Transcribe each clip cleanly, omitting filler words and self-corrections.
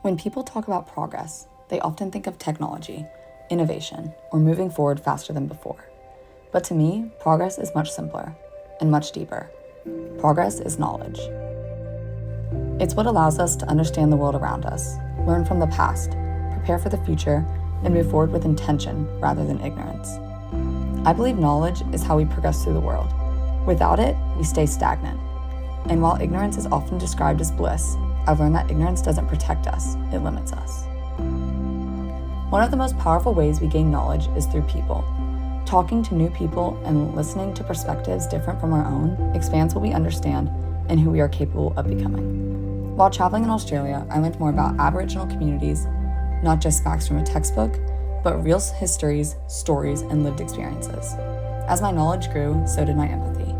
When people talk about progress, they often think of technology, innovation, or moving forward faster than before. But to me, progress is much simpler and much deeper. Progress is knowledge. It's what allows us to understand the world around us, learn from the past, prepare for the future, and move forward with intention rather than ignorance. I believe knowledge is how we progress through the world. Without it, we stay stagnant. And while ignorance is often described as bliss, I've learned that ignorance doesn't protect us, it limits us. One of the most powerful ways we gain knowledge is through people. Talking to new people and listening to perspectives different from our own expands what we understand and who we are capable of becoming. While traveling in Australia, I learned more about Aboriginal communities, not just facts from a textbook, but real histories, stories, and lived experiences. As my knowledge grew, so did my empathy.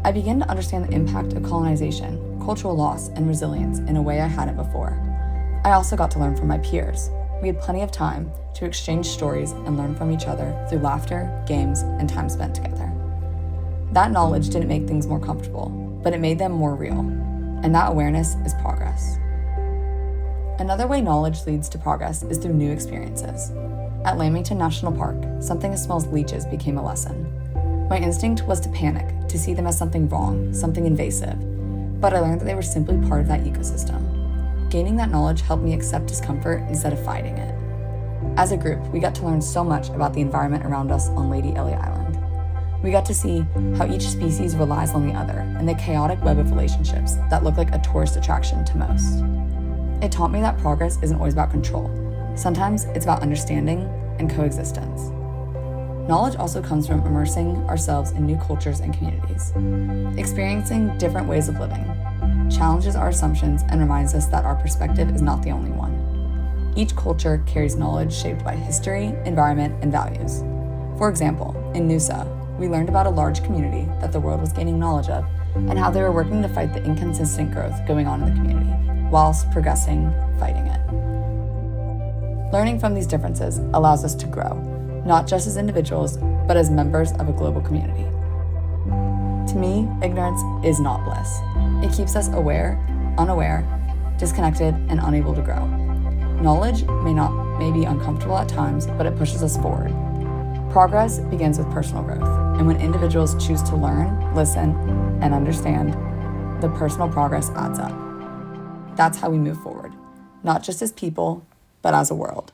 I began to understand the impact of colonization, cultural loss, and resilience in a way I hadn't before. I also got to learn from my peers. We had plenty of time to exchange stories and learn from each other through laughter, games, and time spent together. That knowledge didn't make things more comfortable, but it made them more real, and that awareness is progress. Another way knowledge leads to progress is through new experiences. At Lamington National Park, something as small as leeches became a lesson. My instinct was to panic, to see them as something wrong, something invasive, but I learned that they were simply part of that ecosystem. Gaining that knowledge helped me accept discomfort instead of fighting it. As a group, we got to learn so much about the environment around us on Lady Elliot Island. We got to see how each species relies on the other and the chaotic web of relationships that look like a tourist attraction to most. It taught me that progress isn't always about control. Sometimes it's about understanding and coexistence. Knowledge also comes from immersing ourselves in new cultures and communities. Experiencing different ways of living challenges our assumptions and reminds us that our perspective is not the only one. Each culture carries knowledge shaped by history, environment, and values. For example, in Noosa, we learned about a large community that the world was gaining knowledge of and how they were working to fight the inconsistent growth going on in the community, whilst progressing, fighting it. Learning from these differences allows us to grow, not just as individuals, but as members of a global community. To me, ignorance is not bliss. It keeps us aware, unaware, disconnected, and unable to grow. Knowledge may be uncomfortable at times, but it pushes us forward. Progress begins with personal growth, and when individuals choose to learn, listen, and understand, the personal progress adds up. That's how we move forward, not just as people, but as a world.